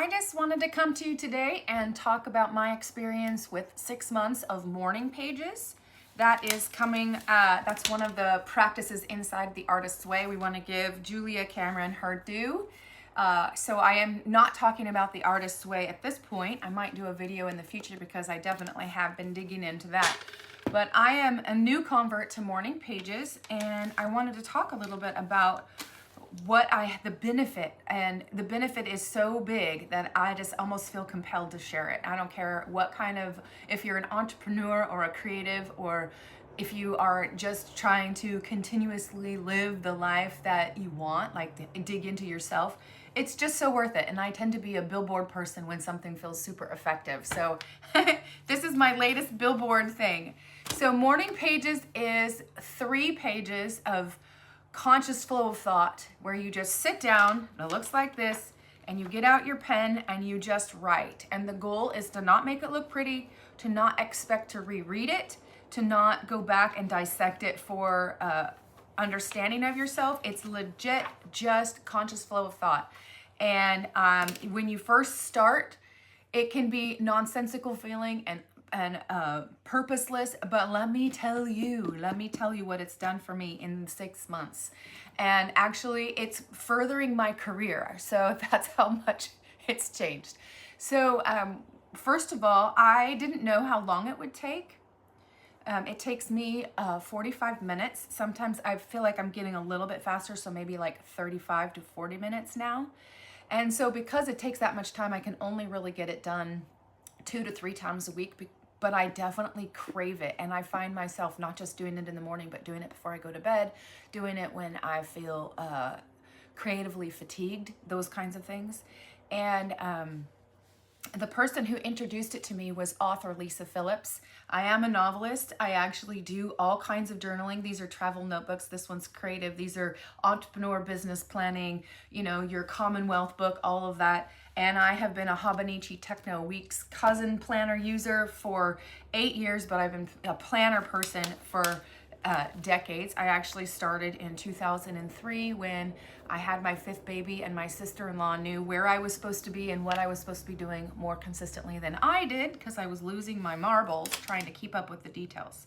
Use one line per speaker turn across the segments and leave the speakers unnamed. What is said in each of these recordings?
I just wanted to come to you today and talk about my experience with 6 months of morning pages. That is coming, that's one of the practices inside the Artist's Way. We want to give Julia Cameron her due. So I am not talking about the Artist's Way at this point. I might do a video in the future because I definitely have been digging into that. But I am a new convert to morning pages, and I wanted to talk a little bit about the benefit, and the benefit is so big that I just almost feel compelled to share it. I don't care what kind of, if you're an entrepreneur or a creative, or if you are just trying to continuously live the life that you want, like dig into yourself, it's just so worth it. And I tend to be a billboard person when something feels super effective. So this is my latest billboard thing. So morning pages is 3 pages of conscious flow of thought where you just sit down, and it looks like this, and you get out your pen and you just write. And the goal is to not make it look pretty, to not expect to reread it, to not go back and dissect it for understanding of yourself. It's legit just conscious flow of thought. And when you first start, it can be nonsensical feeling and purposeless, but let me tell you what it's done for me in 6 months. And actually it's furthering my career. So that's how much it's changed. So first of all, I didn't know how long it would take. It takes me 45 minutes. Sometimes I feel like I'm getting a little bit faster, so maybe like 35 to 40 minutes now. And so because it takes that much time, I can only really get it done 2 to 3 times a week, but I definitely crave it. And I find myself not just doing it in the morning, but doing it before I go to bed, doing it when I feel creatively fatigued, those kinds of things. And the person who introduced it to me was author Lisa Phillips. I am a novelist. I actually do all kinds of journaling. These are travel notebooks. This one's creative. These are entrepreneur business planning, you know, your Commonwealth book, all of that. And I have been a Hobonichi Techno Weeks cousin planner user for 8 years, but I've been a planner person for decades. I actually started in 2003 when I had my 5th baby, and my sister-in-law knew where I was supposed to be and what I was supposed to be doing more consistently than I did, because I was losing my marbles trying to keep up with the details.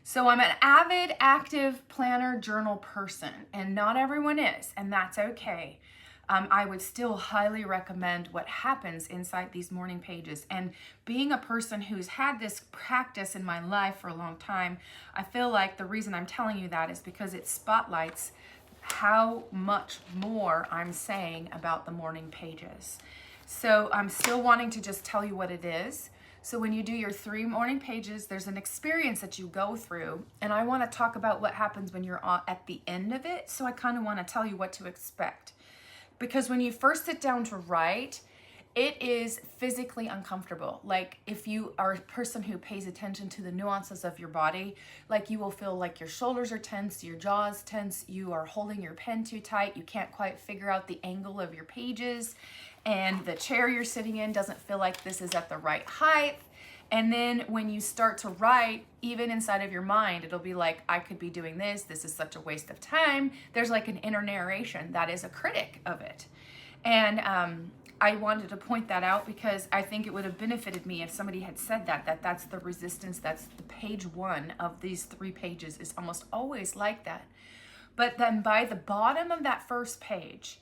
So I'm an avid, active planner journal person, and not everyone is, and that's okay. I would still highly recommend what happens inside these morning pages. And being a person who's had this practice in my life for a long time, I feel like the reason I'm telling you that is because it spotlights how much more I'm saying about the morning pages. So I'm still wanting to just tell you what it is. So when you do your 3 morning pages, there's an experience that you go through. And I want to talk about what happens when you're at the end of it. So I kind of want to tell you what to expect. Because when you first sit down to write, it is physically uncomfortable. Like if you are a person who pays attention to the nuances of your body, like you will feel like your shoulders are tense, your jaw is tense, you are holding your pen too tight, you can't quite figure out the angle of your pages, and the chair you're sitting in doesn't feel like this is at the right height. And then when you start to write, even inside of your mind, it'll be like, I could be doing this. This is such a waste of time. There's like an inner narration that is a critic of it. And I wanted to point that out because I think it would have benefited me if somebody had said that's the resistance. That's the page 1 of these 3 pages is almost always like that. But then by the bottom of that first page,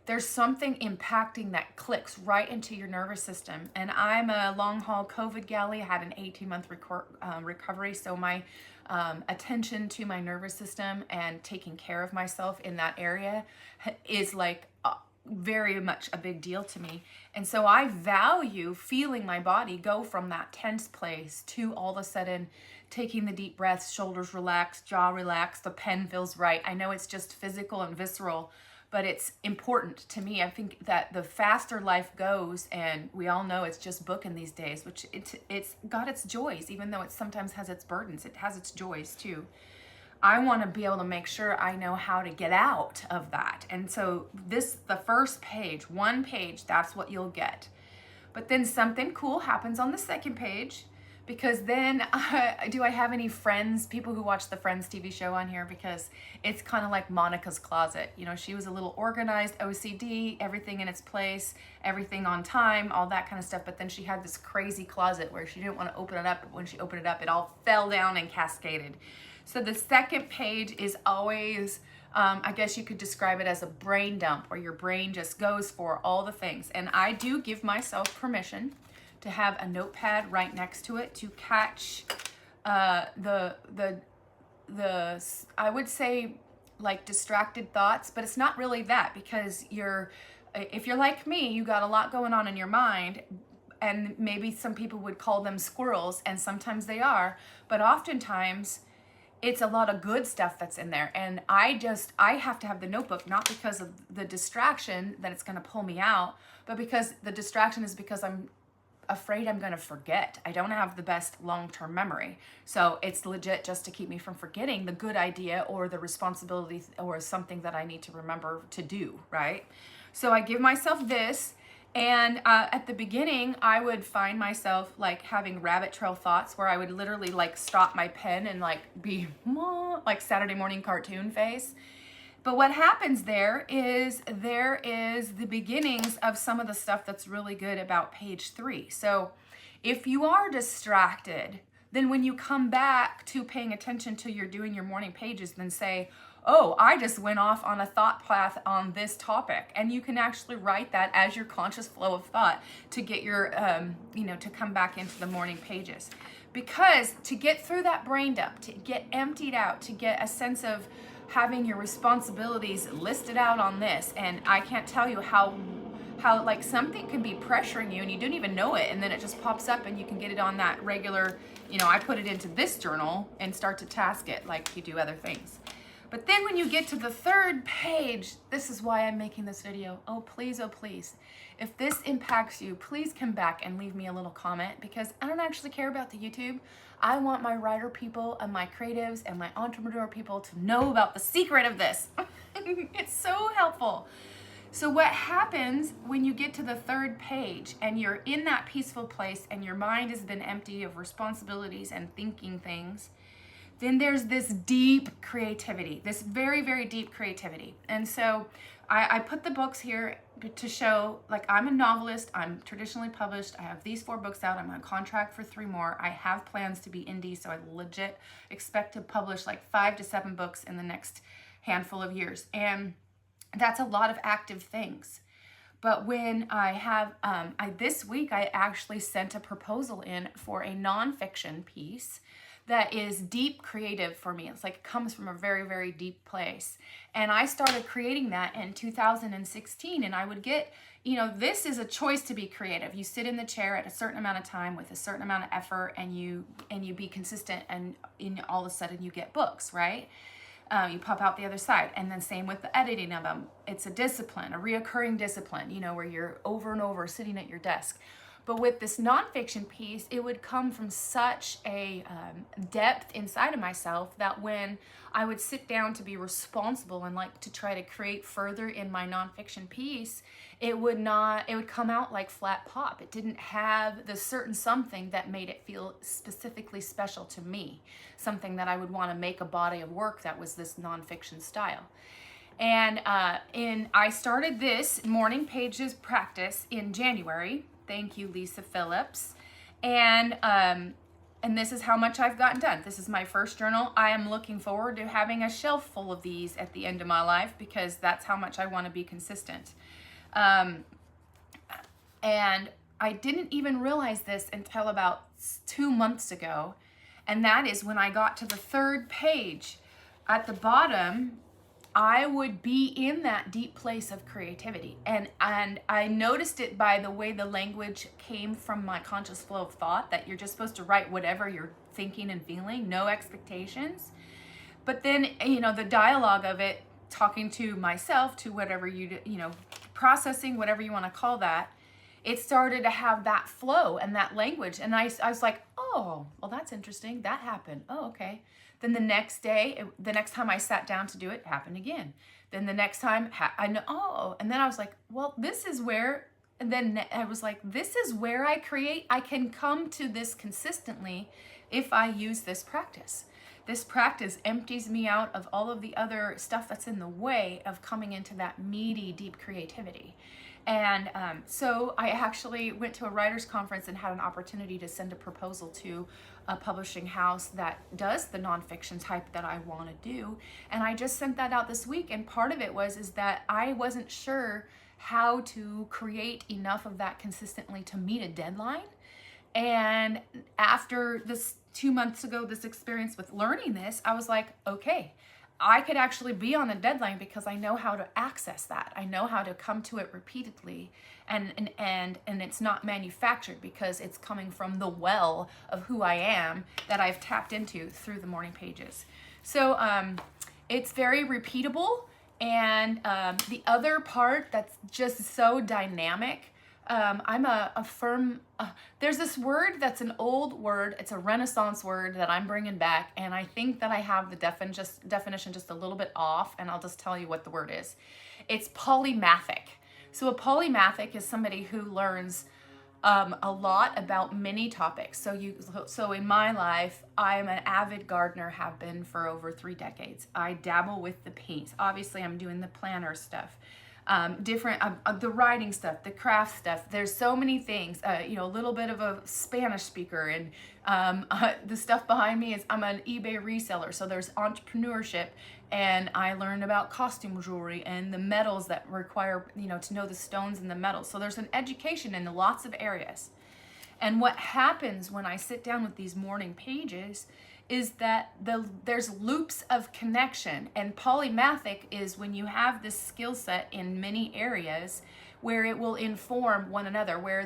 there's something impacting that clicks right into your nervous system. And I'm a long-haul COVID galley. I had an 18-month recovery. So my attention to my nervous system and taking care of myself in that area is like very much a big deal to me. And so I value feeling my body go from that tense place to all of a sudden taking the deep breaths, shoulders relaxed, jaw relaxed, the pen feels right. I know it's just physical and visceral, but it's important to me. I think that the faster life goes, and we all know it's just booking these days, which it's got its joys, even though it sometimes has its burdens, it has its joys too. I want to be able to make sure I know how to get out of that. And so the first page, 1 page, that's what you'll get. But then something cool happens on the second page, because then do I have any friends, people who watch the Friends TV show on here? Because it's kind of like Monica's closet. You know, she was a little organized, OCD, everything in its place, everything on time, all that kind of stuff. But then she had this crazy closet where she didn't want to open it up. But when she opened it up, it all fell down and cascaded. So the second page is always, I guess you could describe it as a brain dump, where your brain just goes for all the things. And I do give myself permission to have a notepad right next to it to catch the I would say like distracted thoughts, but it's not really that, because if you're like me, you got a lot going on in your mind, and maybe some people would call them squirrels, and sometimes they are, but oftentimes it's a lot of good stuff that's in there. And I have to have the notebook, not because of the distraction that it's going to pull me out, but because the distraction is because I'm afraid I'm going to forget. I don't have the best long-term memory. So it's legit just to keep me from forgetting the good idea or the responsibility or something that I need to remember to do, right? So I give myself this. And at the beginning, I would find myself like having rabbit trail thoughts where I would literally like stop my pen and like be like Saturday morning cartoon face. But what happens there is the beginnings of some of the stuff that's really good about page 3. So if you are distracted, then when you come back to paying attention to doing your morning pages, then say, oh, I just went off on a thought path on this topic. And you can actually write that as your conscious flow of thought to get your, to come back into the morning pages. Because to get through that brain dump, to get emptied out, to get a sense of having your responsibilities listed out on this, and I can't tell you how like something can be pressuring you and you don't even know it, and then it just pops up and you can get it on that regular, I put it into this journal and start to task it like you do other things. But then when you get to the third page, this is why I'm making this video. Oh please, if this impacts you, please come back and leave me a little comment, because I don't actually care about the YouTube. I want my writer people and my creatives and my entrepreneur people to know about the secret of this. It's so helpful. So what happens when you get to the third page and you're in that peaceful place and your mind has been empty of responsibilities and thinking things, then there's this deep creativity, this very, very deep creativity. And so I put the books here to show, like, I'm a novelist, I'm traditionally published, I have these 4 books out, I'm on contract for 3 more, I have plans to be indie, so I legit expect to publish like 5 to 7 books in the next handful of years. And that's a lot of active things. But when I have, this week I actually sent a proposal in for a nonfiction piece that is deep creative for me. It's like it comes from a very, very deep place. And I started creating that in 2016, and I would get, this is a choice to be creative. You sit in the chair at a certain amount of time with a certain amount of effort, and you be consistent, and all of a sudden you get books, right? You pop out the other side. And then same with the editing of them. It's a discipline, a reoccurring discipline, where you're over and over sitting at your desk. But with this nonfiction piece, it would come from such a depth inside of myself that when I would sit down to be responsible and like to try to create further in my nonfiction piece, it would come out like flat pop. It didn't have the certain something that made it feel specifically special to me, something that I would want to make a body of work that was this nonfiction style. And I started this morning pages practice in January. Thank you, Lisa Phillips. And this is how much I've gotten done. This is my first journal. I am looking forward to having a shelf full of these at the end of my life, because that's how much I want to be consistent. And I didn't even realize this until about 2 months ago. And that is when I got to the third page. At the bottom, I would be in that deep place of creativity. And I noticed it by the way the language came from my conscious flow of thought, that you're just supposed to write whatever you're thinking and feeling, no expectations. But then, the dialogue of it, talking to myself, to whatever processing, whatever you want to call that, it started to have that flow and that language. And I was like, oh, well, that's interesting. That happened. Oh, okay. Then the next day, the next time I sat down to do it, happened again. Then the next time, and then I was like, well, this is where then I was like, this is where I create. I can come to this consistently if I use this practice. This practice empties me out of all of the other stuff that's in the way of coming into that meaty, deep creativity. And so I actually went to a writer's conference and had an opportunity to send a proposal to a publishing house that does the nonfiction type that I want to do. And I just sent that out this week. And part of it is that I wasn't sure how to create enough of that consistently to meet a deadline. And after this 2 months ago, this experience with learning this, I was like, okay, I could actually be on a deadline because I know how to access that. I know how to come to it repeatedly, and it's not manufactured because it's coming from the well of who I am that I've tapped into through the morning pages. So it's very repeatable. And the other part that's just so dynamic, I'm a firm, there's this word that's an old word, it's a Renaissance word that I'm bringing back, and I think that I have the definition just a little bit off, and I'll just tell you what the word is. It's polymathic. So a polymathic is somebody who learns a lot about many topics. So in my life, I'm an avid gardener, have been for over 3 decades. I dabble with the paints. Obviously, I'm doing the planner stuff. The writing stuff, the craft stuff. There's so many things, a little bit of a Spanish speaker, and the stuff behind me is I'm an eBay reseller. So there's entrepreneurship, and I learned about costume jewelry and the metals that require, to know the stones and the metals. So there's an education in lots of areas. And what happens when I sit down with these morning pages is that there's loops of connection, and polymathic is when you have this skill set in many areas where it will inform one another, where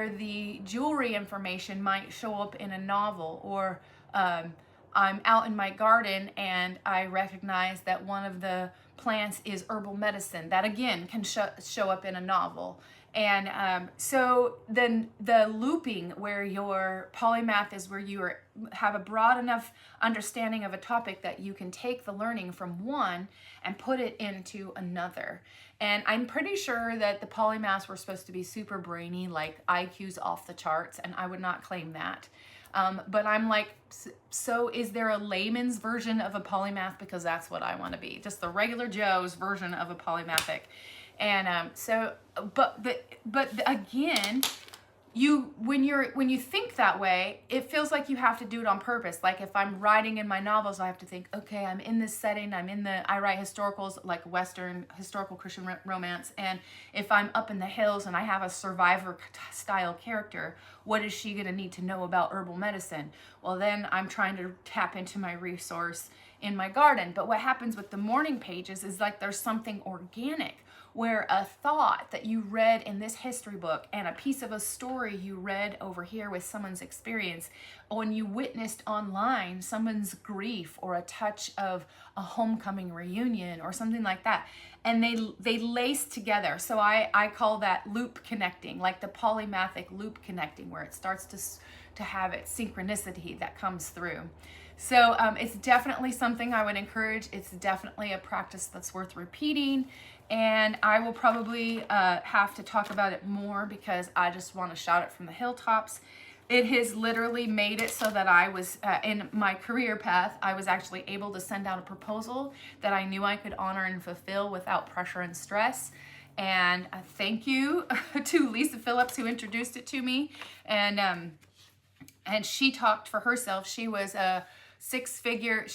the jewelry information might show up in a novel, or I'm out in my garden and I recognize that one of the plants is herbal medicine. That again can show up in a novel. And so then the looping, where your polymath is where you have a broad enough understanding of a topic that you can take the learning from one and put it into another. And I'm pretty sure that the polymaths were supposed to be super brainy, like IQs off the charts, and I would not claim that. But I'm like, so is there a layman's version of a polymath? Because that's what I want to be, just the regular Joe's version of a polymathic. And but again, when you think that way, it feels like you have to do it on purpose. Like if I'm writing in my novels, I have to think, okay, I'm in this setting, I write historicals, like Western historical Christian romance. And if I'm up in the hills and I have a survivor style character, what is she going to need to know about herbal medicine? Well, then I'm trying to tap into my resource in my garden. But what happens with the morning pages is like there's something organic, where a thought that you read in this history book and a piece of a story you read over here with someone's experience, when you witnessed online someone's grief or a touch of a homecoming reunion or something like that, and they lace together. So I call that loop connecting, like the polymathic loop connecting, where it starts to have its synchronicity that comes through. So it's definitely something I would encourage. It's definitely a practice that's worth repeating. And I will probably have to talk about it more because I just want to shout it from the hilltops. It has literally made it so that I was, in my career path, I was actually able to send out a proposal that I knew I could honor and fulfill without pressure and stress. And thank you to Lisa Phillips, who introduced it to me. And she talked for herself. She was a six-figure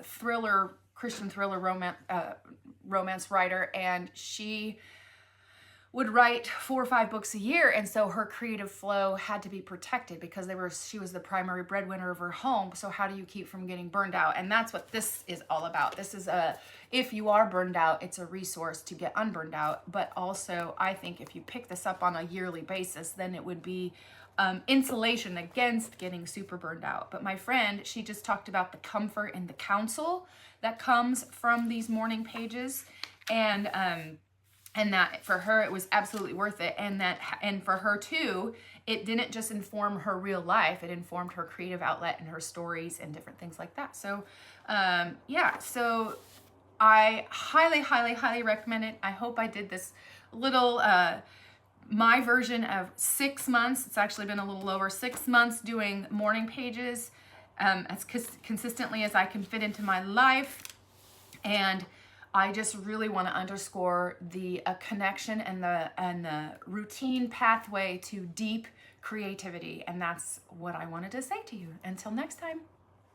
thriller, Christian thriller romance writer, and she would write 4 or 5 books a year, and so her creative flow had to be protected because she was the primary breadwinner of her home. So how do you keep from getting burned out? And that's what this is all about. This is if you are burned out, it's a resource to get unburned out. But also, I think if you pick this up on a yearly basis, then it would be insulation against getting super burned out. But my friend, she just talked about the comfort and the counsel that comes from these morning pages, and that for her it was absolutely worth it, and for her too, it didn't just inform her real life, it informed her creative outlet and her stories and different things like that. So so I highly, highly, highly recommend it. I hope I did this little, my version of 6 months. It's actually been a little over 6 months doing morning pages as consistently as I can fit into my life. And I just really want to underscore the connection and the routine pathway to deep creativity. And that's what I wanted to say to you. Until next time.